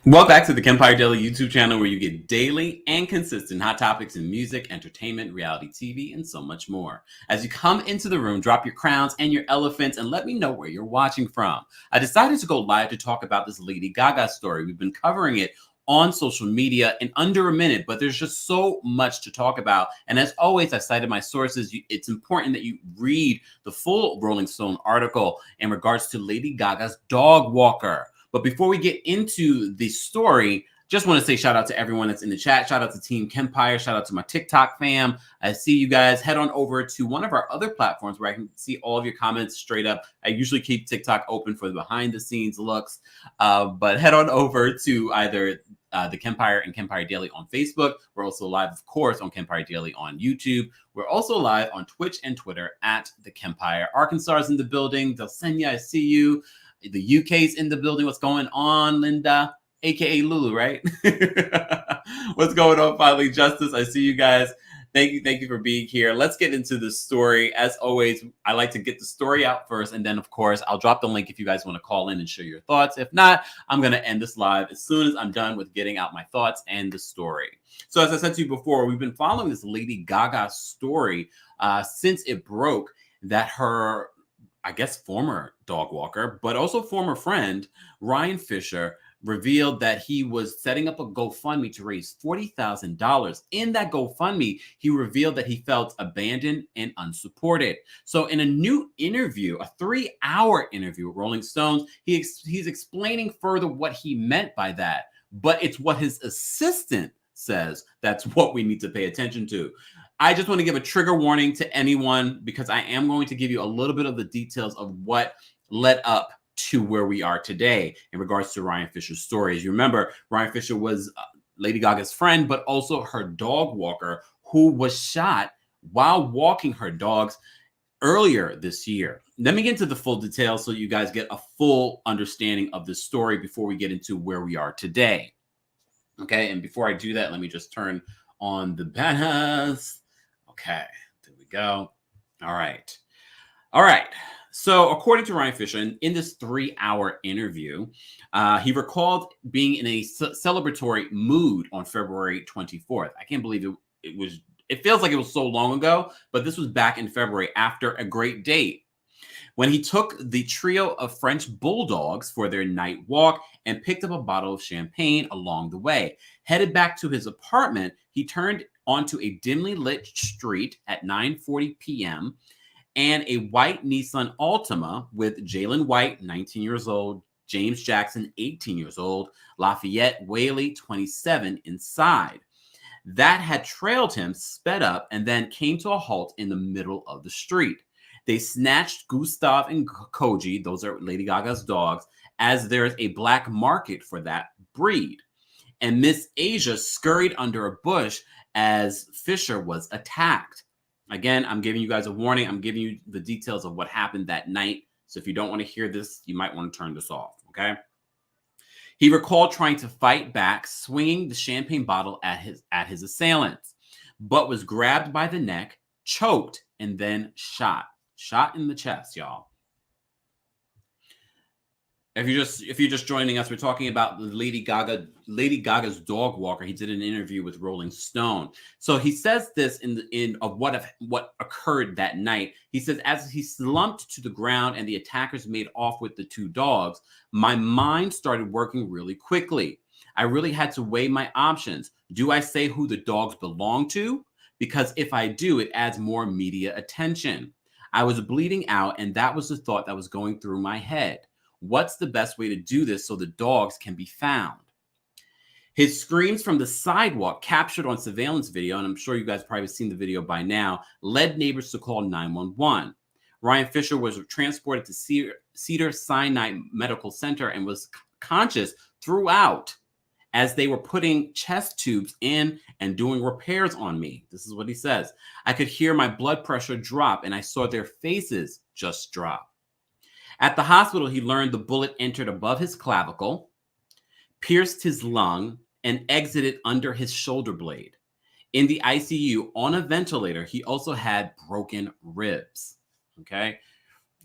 Welcome back to the Kempire Daily YouTube channel, where you get daily and consistent hot topics in music, entertainment, reality TV, and so much more. As you come into the room, drop your crowns and your elephants and let me know where you're watching from. I decided to go live to talk about this Lady Gaga story. We've been covering it on social media in under a minute, but there's just so much to talk about. And as always, I cited my sources. It's important that you read the full Rolling Stone article in regards to Lady Gaga's dog walker. But before we get into the story, just want to say shout out to everyone that's in the chat. Shout out to Team Kempire. Shout out to my TikTok fam. I see you guys. Head on over to one of our other platforms where I can see all of your comments straight up. I usually keep TikTok open for the behind the scenes looks, but head on over to either the Kempire and Kempire Daily on Facebook. We're also live, of course, on Kempire Daily on YouTube. We're also live on Twitch and Twitter at the Kempire. Arkansas is in the building. Delsenia, I see you. The UK's in the building. What's going on, Linda? AKA Lulu, right? What's going on, Finally Justice? I see you guys. Thank you for being here. Let's get into the story. As always, I like to get the story out first, and then, of course, I'll drop the link if you guys want to call in and share your thoughts. If not, I'm going to end this live as soon as I'm done with getting out my thoughts and the story. So, as I said to you before, we've been following this Lady Gaga story since it broke that her, I guess, former dog walker, but also former friend, Ryan Fisher, revealed that he was setting up a GoFundMe to raise $40,000. In that GoFundMe, he revealed that he felt abandoned and unsupported. So in a new interview, a 3-hour interview with Rolling Stones, he's explaining further what he meant by that. But it's what his assistant says that's what we need to pay attention to. I just want to give a trigger warning to anyone, because I am going to give you a little bit of the details of what led up to where we are today in regards to Ryan Fisher's story. As you remember, Ryan Fisher was Lady Gaga's friend, but also her dog walker, who was shot while walking her dogs earlier this year. Let me get into the full details so you guys get a full understanding of the story before we get into where we are today. Okay, and before I do that, let me just turn on the banners. Okay, there we go. All right. So according to Ryan Fisher, in this 3-hour interview, he recalled being in a celebratory mood on February 24th. I can't believe it feels like it was so long ago, but this was back in February after a great date, when he took the trio of French bulldogs for their night walk and picked up a bottle of champagne along the way. Headed back to his apartment, he turned onto a dimly lit street at 9:40 p.m., and a white Nissan Altima with Jalen White, 19 years old, James Jackson, 18 years old, Lafayette Whaley, 27, inside. That had trailed him, sped up, and then came to a halt in the middle of the street. They snatched Gustav and Koji, those are Lady Gaga's dogs, as there's a black market for that breed. And Miss Asia scurried under a bush as Fisher was attacked. Again, I'm giving you guys a warning. I'm giving you the details of what happened that night. So if you don't want to hear this, you might want to turn this off, okay? He recalled trying to fight back, swinging the champagne bottle at his assailants, but was grabbed by the neck, choked, and then shot. Shot in the chest, y'all. If you're just joining us, we're talking about Lady Gaga's dog walker. He did an interview with Rolling Stone. So he says this in what occurred that night. He says, as he slumped to the ground and the attackers made off with the two dogs, my mind started working really quickly. I really had to weigh my options. Do I say who the dogs belong to? Because if I do, it adds more media attention. I was bleeding out, and that was the thought that was going through my head. What's the best way to do this so the dogs can be found? His screams from the sidewalk, captured on surveillance video, and I'm sure you guys probably seen the video by now, led neighbors to call 911. Ryan Fisher was transported to Cedars-Sinai Medical Center and was conscious throughout as they were putting chest tubes in and doing repairs on me. This is what he says. I could hear my blood pressure drop, and I saw their faces just drop. At the hospital, he learned the bullet entered above his clavicle, pierced his lung, and exited under his shoulder blade. In the ICU on a ventilator, he also had broken ribs. Okay.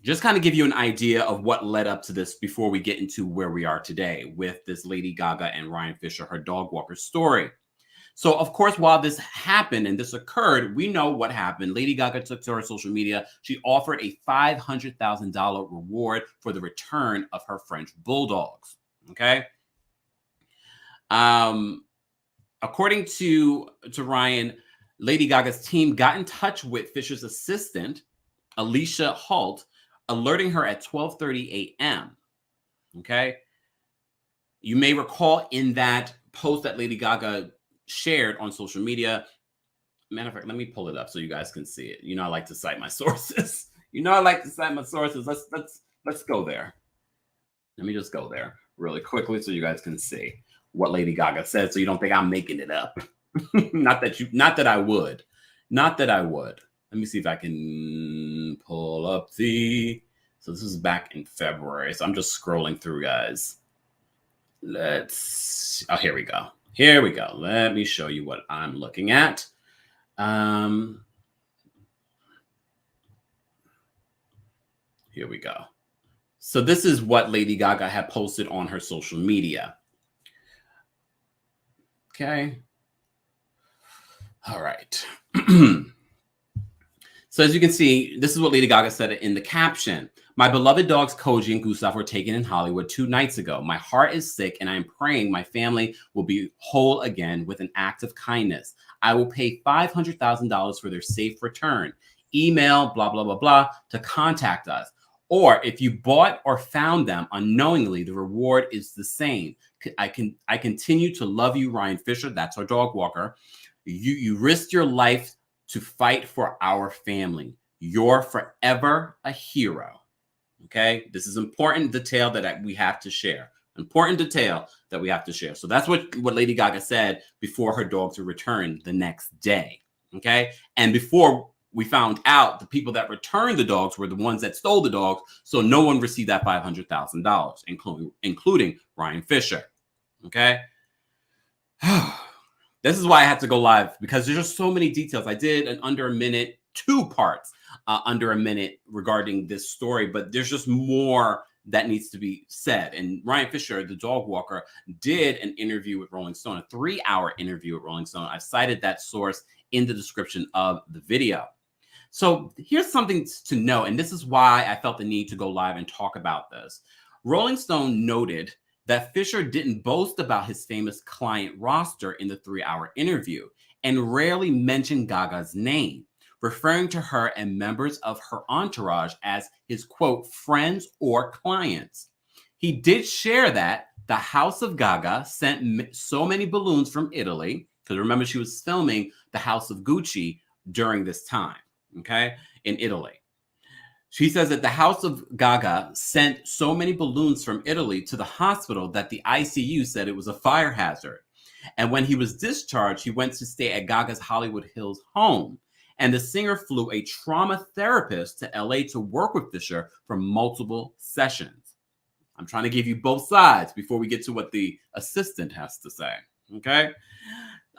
just kind of give you an idea of what led up to this before we get into where we are today with this Lady Gaga and Ryan Fisher, her dog walker story. So, of course, while this happened and this occurred, we know what happened. Lady Gaga took to her social media. She offered a $500,000 reward for the return of her French bulldogs. Okay. According to Ryan, Lady Gaga's team got in touch with Fisher's assistant, Alicia Holt, alerting her at 12:30 a.m. Okay. You may recall in that post that Lady Gaga shared on social media. Matter of fact, let me pull it up so you guys can see it. You know, I like to cite my sources. Let's go there. Let me just go there really quickly so you guys can see what Lady Gaga said, so you don't think I'm making it up. Not that I would. Let me see if I can pull up so this is back in February. So I'm just scrolling through, guys. Here we go. Let me show you what I'm looking at. Here we go. So this is what Lady Gaga had posted on her social media. Okay. All right. So as you can see, this is what Lady Gaga said in the caption. My beloved dogs Koji and Gustav were taken in Hollywood 2 nights ago. My heart is sick and I am praying my family will be whole again with an act of kindness. I will pay $500,000 for their safe return. Email blah, blah, blah, blah to contact us. Or if you bought or found them unknowingly, the reward is the same. I continue to love you, Ryan Fisher. That's our dog walker. You risked your life to fight for our family. You're forever a hero. Okay, this is important detail that we have to share. So that's what Lady Gaga said before her dogs were returned the next day. Okay, and before we found out the people that returned the dogs were the ones that stole the dogs, so no one received that $500,000, including Ryan Fisher. Okay. This is why I had to go live, because there's just so many details. I did an under a minute, 2 parts under a minute regarding this story, but there's just more that needs to be said. And Ryan Fisher, the dog walker, did an interview with Rolling Stone, a 3-hour interview with Rolling Stone. I cited that source in the description of the video. So here's something to know, and this is why I felt the need to go live and talk about this. Rolling Stone noted that Fisher didn't boast about his famous client roster in the 3-hour interview and rarely mentioned Gaga's name, referring to her and members of her entourage as his, quote, friends or clients. He did share that the House of Gaga sent so many balloons from Italy, because remember, she was filming the House of Gucci during this time, okay, in Italy. She says that the House of Gaga sent so many balloons from Italy to the hospital that the ICU said it was a fire hazard. And when he was discharged, he went to stay at Gaga's Hollywood Hills home. And the singer flew a trauma therapist to LA to work with Fisher for multiple sessions. I'm trying to give you both sides before we get to what the assistant has to say. Okay.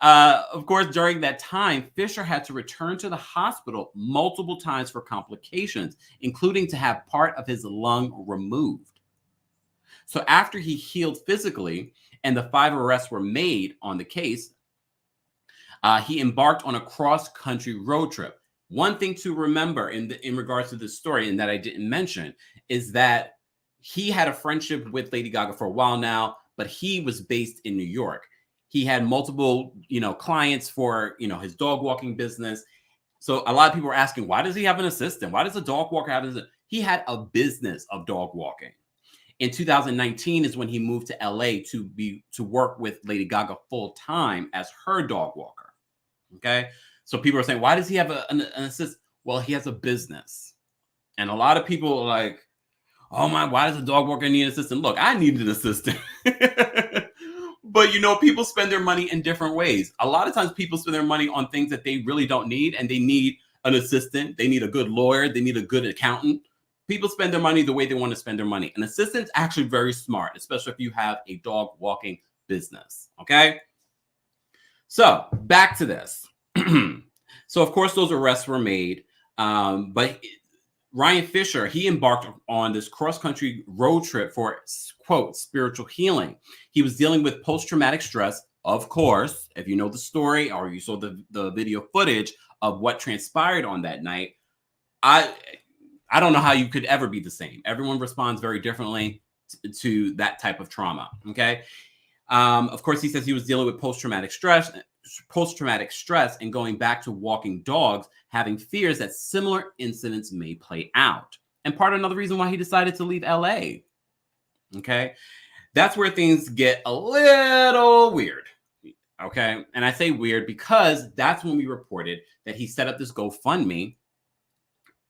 Of course, during that time, Fisher had to return to the hospital multiple times for complications, including to have part of his lung removed. So after he healed physically and the 5 arrests were made on the case, he embarked on a cross-country road trip. One thing to remember in regards to this story, and that I didn't mention, is that he had a friendship with Lady Gaga for a while now, but he was based in New York. He had multiple, clients for, his dog walking business. So a lot of people were asking, why does he have an assistant? Why does a dog walker have an assistant? He had a business of dog walking. In 2019 is when he moved to LA to work with Lady Gaga full time as her dog walker. Okay. So people are saying, why does he have an assistant? Well, he has a business. And a lot of people are like, oh my, why does a dog walker need an assistant? Look, I needed an assistant. But, people spend their money in different ways. A lot of times people spend their money on things that they really don't need, and they need an assistant. They need a good lawyer. They need a good accountant. People spend their money the way they want to spend their money. An assistant's actually very smart, especially if you have a dog walking business. Okay. So back to this. So, of course, those arrests were made. But Ryan Fisher, he embarked on this cross-country road trip for, quote, spiritual healing. He was dealing with post-traumatic stress, of course. If you know the story or you saw the video footage of what transpired on that night, I don't know how you could ever be the same. Everyone responds very differently to that type of trauma, okay? Of course, he says he was dealing with post-traumatic stress, and going back to walking dogs, having fears that similar incidents may play out. And part of another reason why he decided to leave LA. Okay. That's where things get a little weird. Okay. And I say weird because that's when we reported that he set up this GoFundMe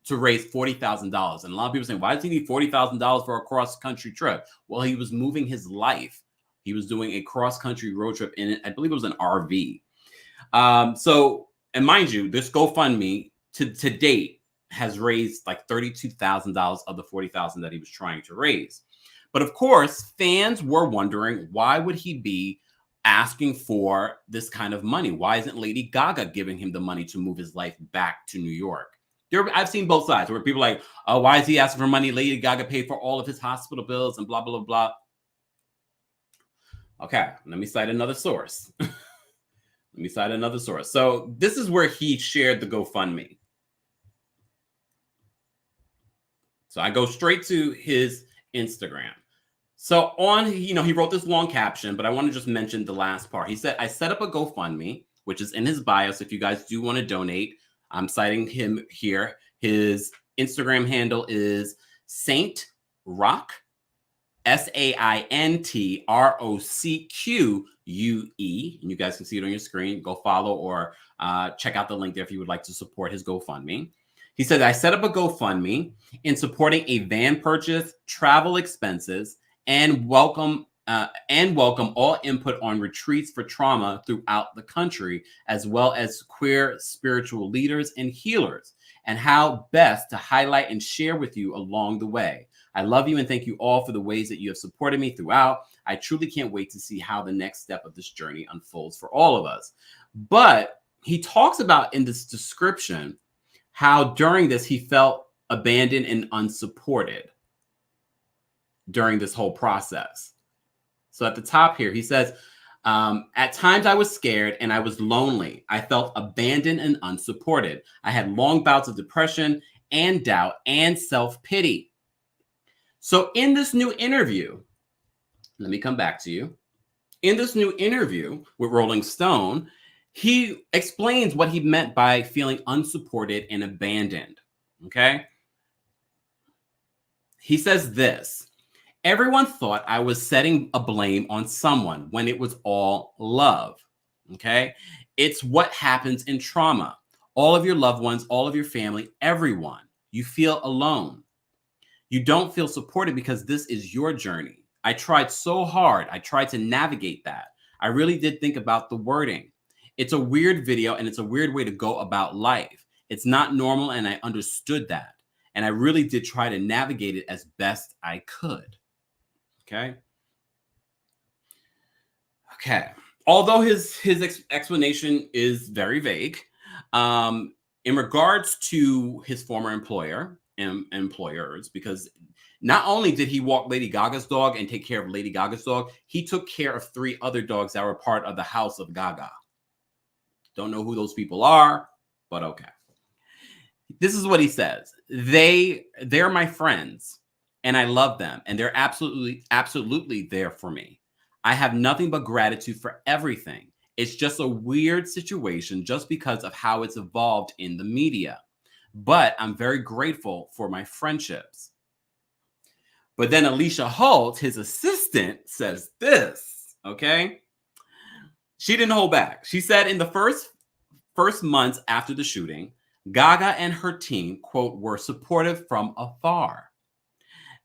to raise $40,000. And a lot of people saying, why does he need $40,000 for a cross-country trip? Well, he was moving his life. He was doing a cross-country road trip in, I believe it was an RV. And mind you, this GoFundMe to date has raised like $32,000 of the $40,000 that he was trying to raise. But of course, fans were wondering, why would he be asking for this kind of money? Why isn't Lady Gaga giving him the money to move his life back to New York? I've seen both sides where people are like, oh, why is he asking for money? Lady Gaga paid for all of his hospital bills and blah, blah, blah. Okay, let me cite another source. So this is where he shared the GoFundMe. So I go straight to his Instagram. So he wrote this long caption, but I want to just mention the last part. He said, I set up a GoFundMe, which is in his bio. So if you guys do want to donate, I'm citing him here. His Instagram handle is Saint Rock, SAINTROCQUE. And you guys can see it on your screen. Go follow or check out the link there if you would like to support his GoFundMe. He said, I set up a GoFundMe in supporting a van purchase, travel expenses, and welcome all input on retreats for trauma throughout the country, as well as queer spiritual leaders and healers, and how best to highlight and share with you along the way. I love you and thank you all for the ways that you have supported me throughout. I truly can't wait to see how the next step of this journey unfolds for all of us. But he talks about in this description how during this he felt abandoned and unsupported during this whole process. So at the top here, he says, at times I was scared and I was lonely. I felt abandoned and unsupported. I had long bouts of depression and doubt and self-pity. So in this new interview, let me come back to you. In this new interview with Rolling Stone, he explains what he meant by feeling unsupported and abandoned. Okay. He says this. Everyone thought I was setting a blame on someone when it was all love. Okay. It's what happens in trauma. All of your loved ones, all of your family, everyone, you feel alone. You don't feel supported because this is your journey. I tried so hard. I tried to navigate that. I really did think about the wording. It's a weird video and it's a weird way to go about life. It's not normal and I understood that. And I really did try to navigate it as best I could. Okay. Although his explanation is very vague, in regards to his former employer and employers, because not only did he walk Lady Gaga's dog and take care of Lady Gaga's dog, he took care of 3 other dogs that were part of the house of Gaga. Don't know who those people are, but okay. This is what he says. They're my friends and I love them and they're absolutely there for me. I have nothing but gratitude for everything. It's just a weird situation just because of how it's evolved in the media. But I'm very grateful for my friendships. But then Alicia Holt, his assistant, says this, okay? She didn't hold back. She said in the first months after the shooting, Gaga and her team, quote, were supportive from afar.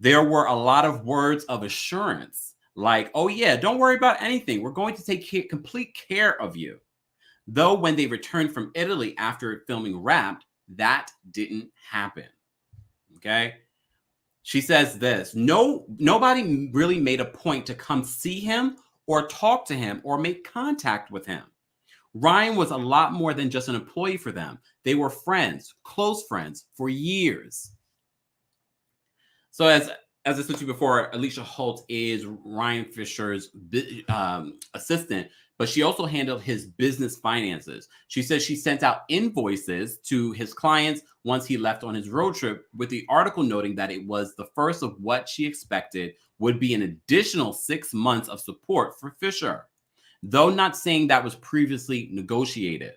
There were a lot of words of assurance, like, oh yeah, don't worry about anything. We're going to take complete care of you. Though when they returned from Italy after filming Wrapped, that didn't happen. Okay. She says this, nobody really made a point to come see him or talk to him or make contact with him. Ryan was a lot more than just an employee for them. They were friends, close friends for years. So as I said to you before, Alicia Holt is Ryan Fisher's assistant, but she also handled his business finances. She says she sent out invoices to his clients once he left on his road trip, with the article noting that it was the first of what she expected would be an additional 6 months of support for Fisher, though not saying that was previously negotiated.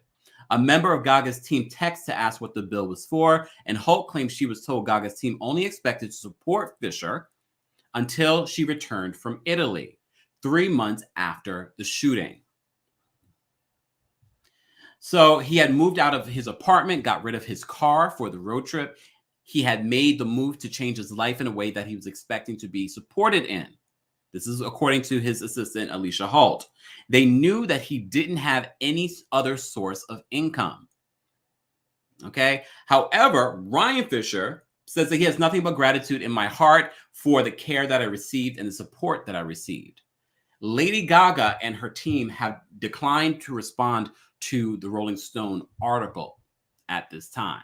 A member of Gaga's team texted to ask what the bill was for, and Holt claims she was told Gaga's team only expected to support Fisher until she returned from Italy 3 months after the shooting. So he had moved out of his apartment, got rid of his car for the road trip. He had made the move to change his life in a way that he was expecting to be supported in. This is according to his assistant, Alicia Holt. They knew that he didn't have any other source of income. Okay. However, Ryan Fisher says that he has nothing but gratitude in my heart for the care that I received and the support that I received. Lady Gaga and her team have declined to respond to the Rolling Stone article at this time.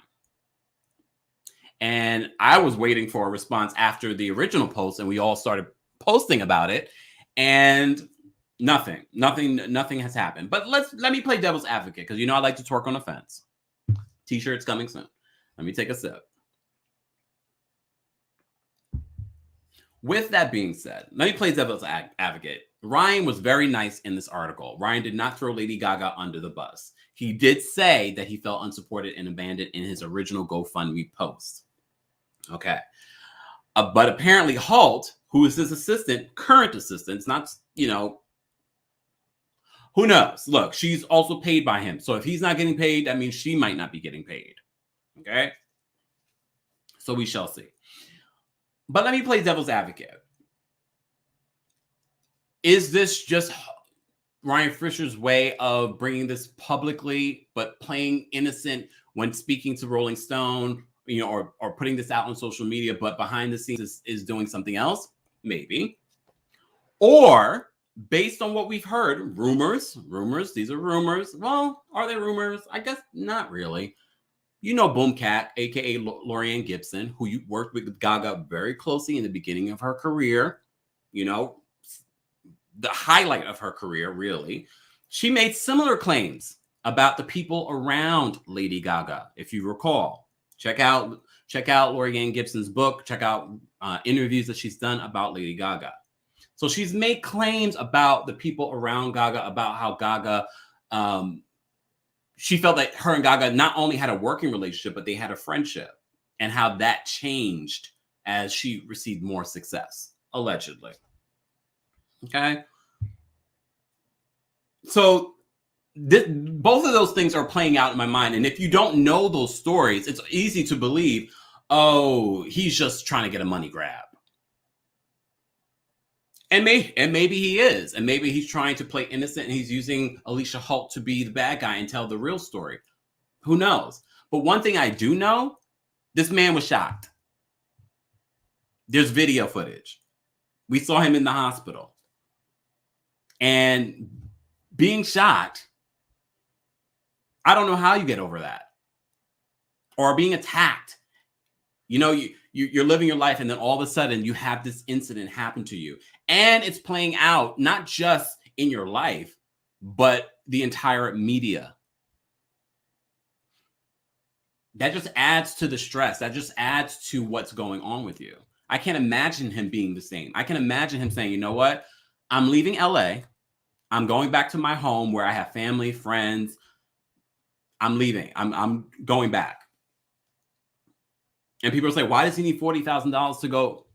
And I was waiting for a response after the original post, and we all started posting about it, and nothing has happened. But let me play devil's advocate, because I like to twerk on the fence. T-shirts coming soon. Let me take a sip. With that being said, let me play devil's advocate. Ryan was very nice in this article. Ryan did not throw Lady Gaga under the bus. He did say that he felt unsupported and abandoned in his original GoFundMe post. Okay. But apparently Holt, who is his assistant, current assistant, it's not, who knows? Look, she's also paid by him. So if he's not getting paid, that means she might not be getting paid. Okay. So we shall see. But let me play devil's advocate. Is this just Ryan Fisher's way of bringing this publicly, but playing innocent when speaking to Rolling Stone, or putting this out on social media, but behind the scenes is doing something else? Maybe. Or based on what we've heard, rumors, these are rumors. Well, are they rumors? I guess not really. Boomcat, aka Lorianne Gibson, who you worked with Gaga very closely in the beginning of her career, the highlight of her career, really. She made similar claims about the people around Lady Gaga, if you recall. Check out Lorianne Gibson's book. Check out interviews that she's done about Lady Gaga. So she's made claims about the people around Gaga, about how Gaga, she felt that her and Gaga not only had a working relationship, but they had a friendship, and how that changed as she received more success, allegedly. Okay. So both of those things are playing out in my mind. And if you don't know those stories, it's easy to believe, oh, he's just trying to get a money grab. And maybe he is. And maybe he's trying to play innocent, and he's using Alicia Holt to be the bad guy and tell the real story. Who knows? But one thing I do know, this man was shocked. There's video footage. We saw him in the hospital. And being shocked, I don't know how you get over that. Or being attacked. You're living your life, and then all of a sudden you have this incident happen to you. And it's playing out not just in your life, but the entire media. That just adds to the stress. That just adds to what's going on with you. I can't imagine him being the same. I can imagine him saying, you know what? I'm leaving LA. I'm going back to my home where I have family, friends. I'm leaving. I'm going back. And people say, why does he need $40,000 to go?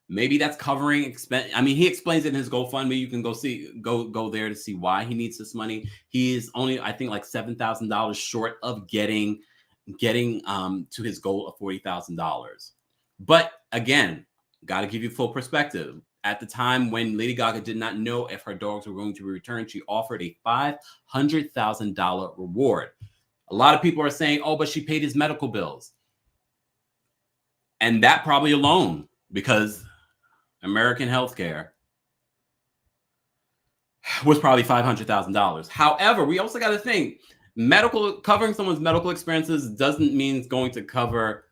Maybe that's covering expense. I mean, he explains it in his GoFundMe. You can go there to see why he needs this money. He is only, I think, like $7,000 short of getting to his goal of $40,000. But again, got to give you full perspective. At the time when Lady Gaga did not know if her dogs were going to be returned, she offered a $500,000 reward. A lot of people are saying, oh, but she paid his medical bills. And that probably alone, because American healthcare was probably $500,000. However, we also got to think, covering someone's medical expenses doesn't mean it's going to cover,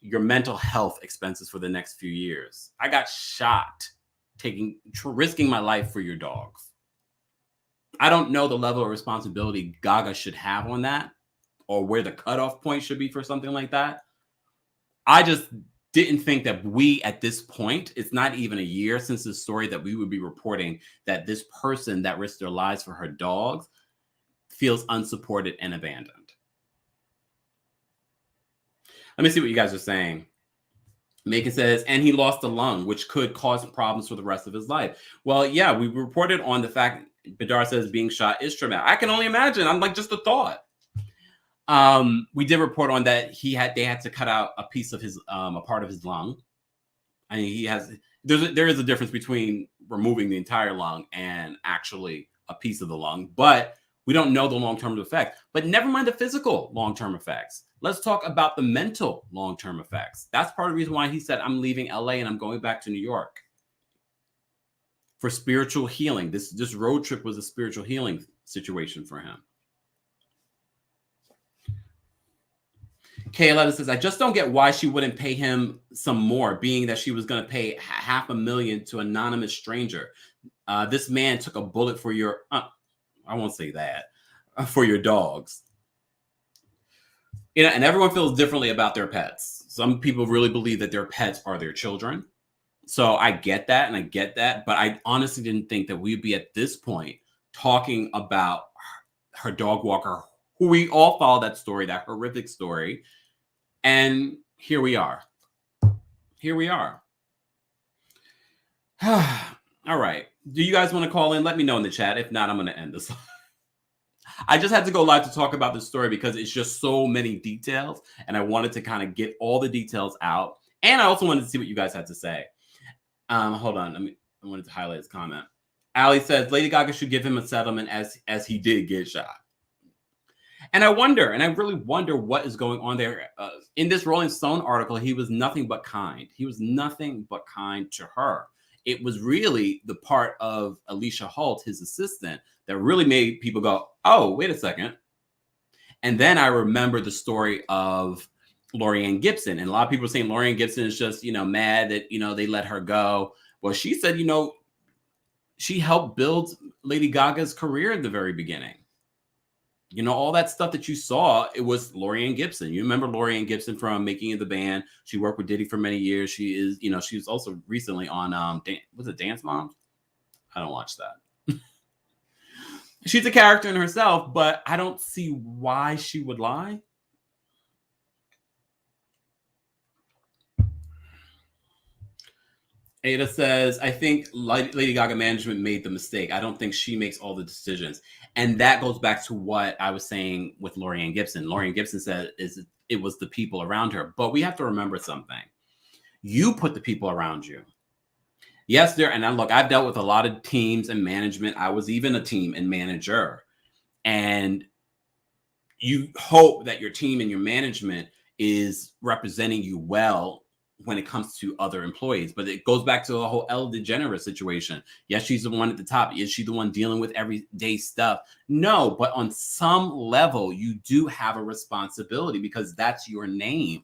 your mental health expenses for the next few years. I got shot risking my life for your dogs. I don't know the level of responsibility Gaga should have on that, or where the cutoff point should be for something like that. I just didn't think that we, at this point, it's not even a year since the story, that we would be reporting that this person that risked their lives for her dogs feels unsupported and abandoned. Let me see what you guys are saying. Macon says, and he lost a lung, which could cause problems for the rest of his life. Well, yeah, we reported on the fact, Badar says being shot is traumatic. I can only imagine. I'm like, just a thought. We did report on that they had to cut out a piece of his, a part of his lung. I mean, there is a difference between removing the entire lung and actually a piece of the lung, but we don't know the long-term effects. But never mind the physical long-term effects. Let's talk about the mental long-term effects. That's part of the reason why he said, I'm leaving LA and I'm going back to New York for spiritual healing. This road trip was a spiritual healing situation for him. K11 says, I just don't get why she wouldn't pay him some more, being that she was going to pay $500,000 to an anonymous stranger. This man took a bullet for your, I won't say that, for your dogs. You know, and everyone feels differently about their pets. Some people really believe that their pets are their children. So I get that, and I get that. But I honestly didn't think that we'd be at this point talking about her dog walker, who we all follow that story, that horrific story. And here we are. Here we are. All right. Do you guys want to call in? Let me know in the chat. If not, I'm going to end this. I just had to go live to talk about this story because it's just so many details. And I wanted to kind of get all the details out. And I also wanted to see what you guys had to say. Hold on. I wanted to highlight his comment. Ali says, Lady Gaga should give him a settlement as he did get shot. And I really wonder what is going on there. In this Rolling Stone article, he was nothing but kind. He was nothing but kind to her. It was really the part of Alicia Holt, his assistant, that really made people go, oh, wait a second. And then I remember the story of Lorianne Gibson. And a lot of people are saying Lorianne Gibson is just, mad that, they let her go. Well, she said, she helped build Lady Gaga's career at the very beginning. All that stuff that you saw, it was Lorianne Gibson. You remember Lorianne Gibson from Making of the Band. She worked with Diddy for many years. She is, she was also recently on, was it Dance Moms? I don't watch that. She's a character in herself, but I don't see why she would lie. Ada says, I think Lady Gaga management made the mistake. I don't think she makes all the decisions. And that goes back to what I was saying with Lorianne Gibson. Lorianne Gibson said it was the people around her. But we have to remember something. You put the people around you. Yes, I've dealt with a lot of teams and management. I was even a team and manager. And you hope that your team and your management is representing you well when it comes to other employees. But it goes back to the whole Ellen DeGeneres situation. Yes, she's the one at the top. Is she the one dealing with everyday stuff? No, but on some level, you do have a responsibility because that's your name.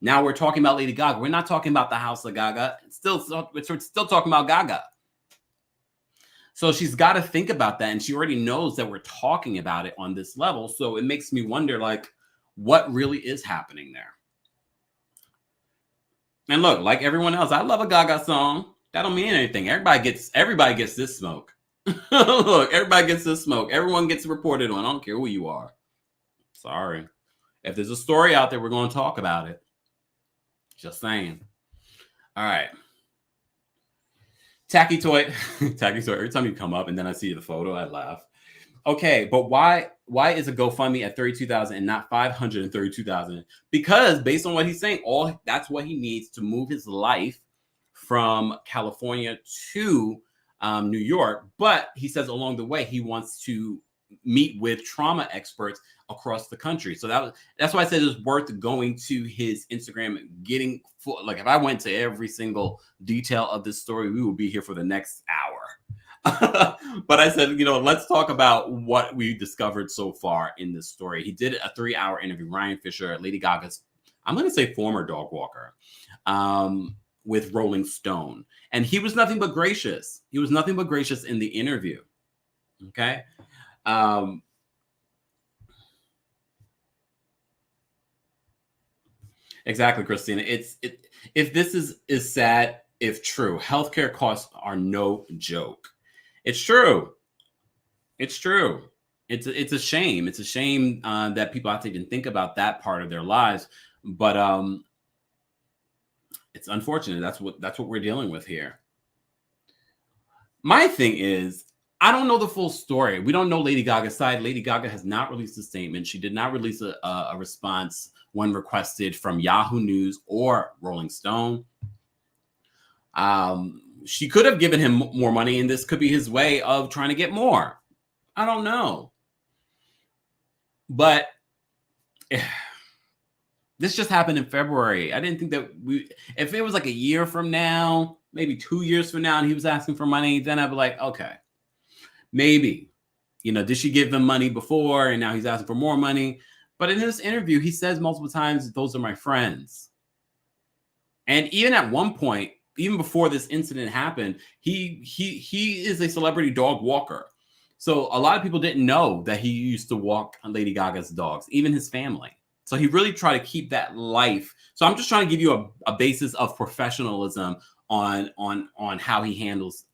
Now we're talking about Lady Gaga. We're not talking about the House of Gaga. We're still talking about Gaga. So she's got to think about that. And she already knows that we're talking about it on this level. So it makes me wonder, what really is happening there? And look, like everyone else, I love a Gaga song. That don't mean anything. Everybody gets this smoke. Look, everybody gets this smoke. Everyone gets reported on. I don't care who you are. Sorry. If there's a story out there, we're going to talk about it. Just saying. All right. Tacky Toy. Tacky Toy. Every time you come up and then I see the photo, I laugh. Okay, but why is a GoFundMe at $32,000 and not $532,000? Because based on what he's saying, that's what he needs to move his life from California to New York. But he says along the way he wants to meet with trauma experts across the country. So that's why I said it's worth going to his Instagram and getting full. Like if I went to every single detail of this story, we would be here for the next hour. But I said, let's talk about what we discovered so far in this story. He did a 3-hour interview, Ryan Fisher, Lady Gaga's I'm going to say former dog walker, with Rolling Stone. And he was nothing but gracious. He was nothing but gracious in the interview. Okay. Exactly, Christina. If this is sad, if true, healthcare costs are no joke. It's true. It's true. It's a shame. It's a shame that people have to even think about that part of their lives. But it's unfortunate. That's what we're dealing with here. My thing is, I don't know the full story. We don't know Lady Gaga's side. Lady Gaga has not released a statement. She did not release a response when requested from Yahoo News or Rolling Stone. She could have given him more money, and this could be his way of trying to get more. I don't know. But this just happened in February. I didn't think that if it was like a year from now, maybe 2 years from now, and he was asking for money, then I'd be like, okay, maybe, did she give him money before and now he's asking for more money? But in this interview, he says multiple times, those are my friends. And even at one point, even before this incident happened, he is a celebrity dog walker. So a lot of people didn't know that he used to walk Lady Gaga's dogs, even his family. So he really tried to keep that life. So I'm just trying to give you a basis of professionalism on how he handles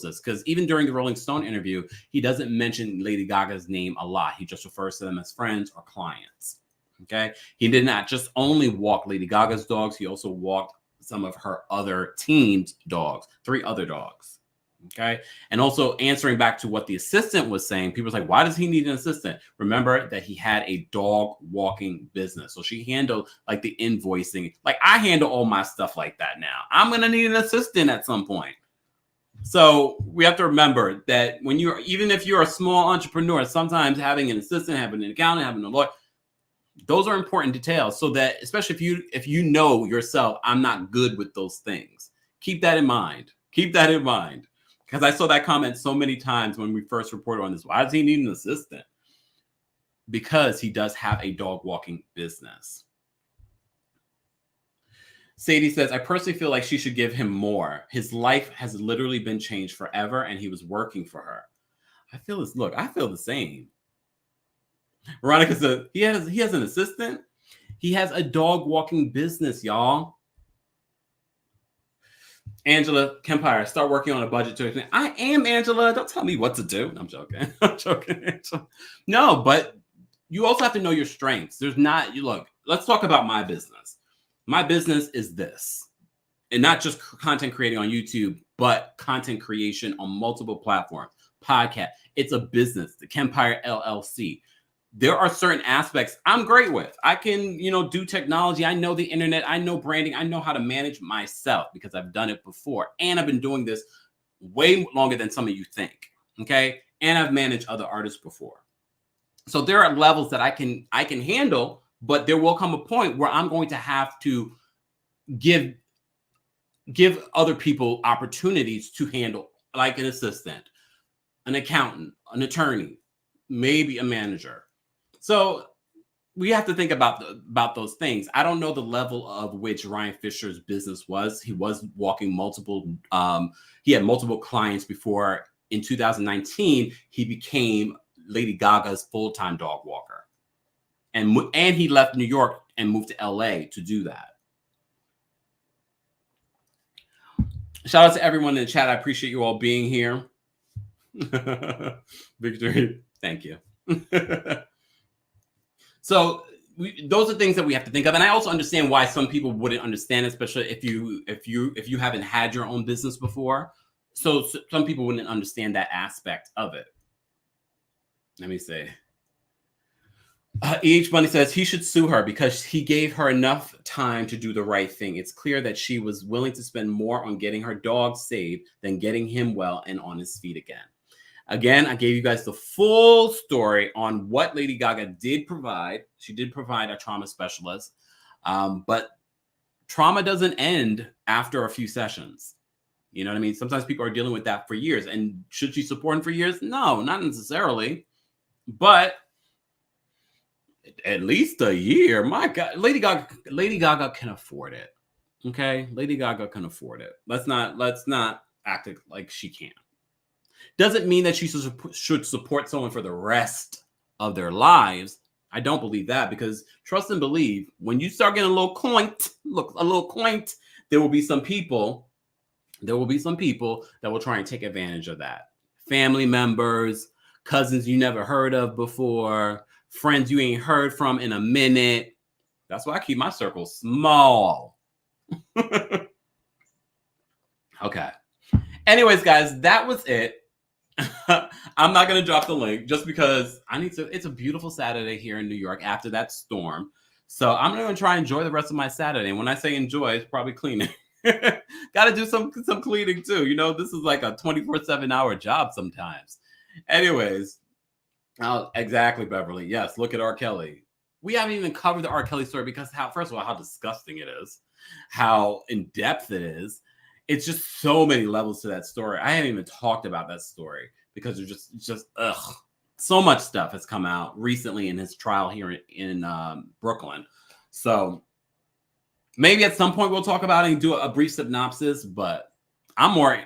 this. Because even during the Rolling Stone interview, he doesn't mention Lady Gaga's name a lot. He just refers to them as friends or clients. Okay. He did not just only walk Lady Gaga's dogs. He also walked some of her other team's dogs, 3 other dogs. Okay. And also answering back to what the assistant was saying, people were like, why does he need an assistant? Remember that he had a dog walking business. So she handled like the invoicing. Like I handle all my stuff like that now. I'm going to need an assistant at some point. So we have to remember that even if you're a small entrepreneur, sometimes having an assistant, having an accountant, having a lawyer, those are important details. So that especially if you know yourself, I'm not good with those things. Keep that in mind. Keep that in mind. Because I saw that comment so many times when we first reported on this. Why does he need an assistant? Because he does have a dog walking business. Sadie says, I personally feel like she should give him more. His life has literally been changed forever, and he was working for her. I feel the same. Veronica says, he has an assistant. He has a dog walking business, y'all. Angela, Kempire, start working on a budget to explain. I am, Angela. Don't tell me what to do. I'm joking. I'm joking, Angela. No, but you also have to know your strengths. Let's talk about my business. My business is this. And not just content creating on YouTube, but content creation on multiple platforms. Podcast. It's a business, the Kempire LLC. There are certain aspects I'm great with. I can, do technology. I know the internet. I know branding. I know how to manage myself because I've done it before. And I've been doing this way longer than some of you think. Okay. And I've managed other artists before. So there are levels that I can handle, but there will come a point where I'm going to have to give other people opportunities to handle, like an assistant, an accountant, an attorney, maybe a manager. So we have to think about those things. I don't know the level of which Ryan Fisher's business was. He was walking he had multiple clients before in 2019, he became Lady Gaga's full-time dog walker. And he left New York and moved to LA to do that. Shout out to everyone in the chat. I appreciate you all being here. Victory. Thank you. So those are things that we have to think of. And I also understand why some people wouldn't understand, especially if you haven't had your own business before. So some people wouldn't understand that aspect of it. Let me see. E.H. Bunny says he should sue her because he gave her enough time to do the right thing. It's clear that she was willing to spend more on getting her dog saved than getting him well and on his feet again. Again, I gave you guys the full story on what Lady Gaga did provide. She did provide a trauma specialist, but trauma doesn't end after a few sessions. You know what I mean? Sometimes people are dealing with that for years. And should she support him for years? No, not necessarily. But At least a year. My God, Lady Gaga can afford it. Okay, Lady Gaga can afford it. Let's not act like she can't. Doesn't mean that she should support someone for the rest of their lives. I don't believe that, because trust and believe, when you start getting a little quaint, there will be some people. There will be some people that will try and take advantage of that. Family members, cousins you never heard of before, friends you ain't heard from in a minute. That's why I keep my circle small. Okay. Anyways, guys, that was it. I'm not going to drop the link just because I need to. It's a beautiful Saturday here in New York after that storm. So I'm going to try and enjoy the rest of my Saturday. And when I say enjoy, it's probably cleaning. Got to do some cleaning too. You know, this is like a 24/7 hour job sometimes. Anyways, exactly, Beverly. Yes, look at R. Kelly. We haven't even covered the R. Kelly story because first of all, how disgusting it is, how in depth it is. It's just so many levels to that story. I haven't even talked about that story because there's just so much stuff has come out recently in his trial here in Brooklyn. So maybe at some point we'll talk about it and do a brief synopsis. But I'm more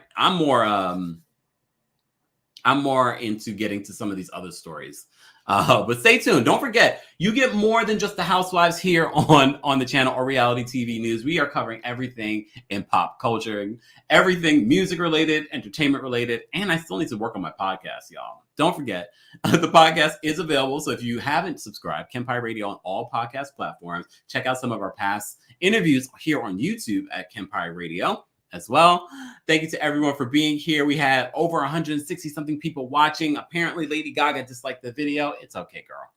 into getting to some of these other stories. But stay tuned. Don't forget, you get more than just the housewives here on the channel or reality TV news. We are covering everything in pop culture, everything music related, entertainment related, and I still need to work on my podcast, y'all. Don't forget, the podcast is available. So if you haven't subscribed, Kempire Radio on all podcast platforms. Check out some of our past interviews here on YouTube at Kempire Radio as well. Thank you to everyone for being here. We had over 160 something people watching. Apparently Lady Gaga disliked the video. It's okay, girl.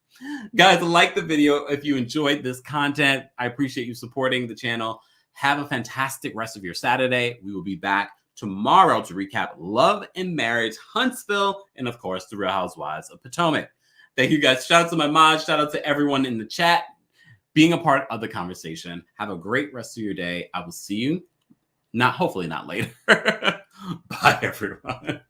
Guys, like the video if you enjoyed this content. I appreciate you supporting the channel. Have a fantastic rest of your Saturday. We will be back tomorrow to recap Love and Marriage, Huntsville, and of course, The Real Housewives of Potomac. Thank you guys. Shout out to my mods. Shout out to everyone in the chat being a part of the conversation. Have a great rest of your day. I will see you hopefully not later. Bye, everyone.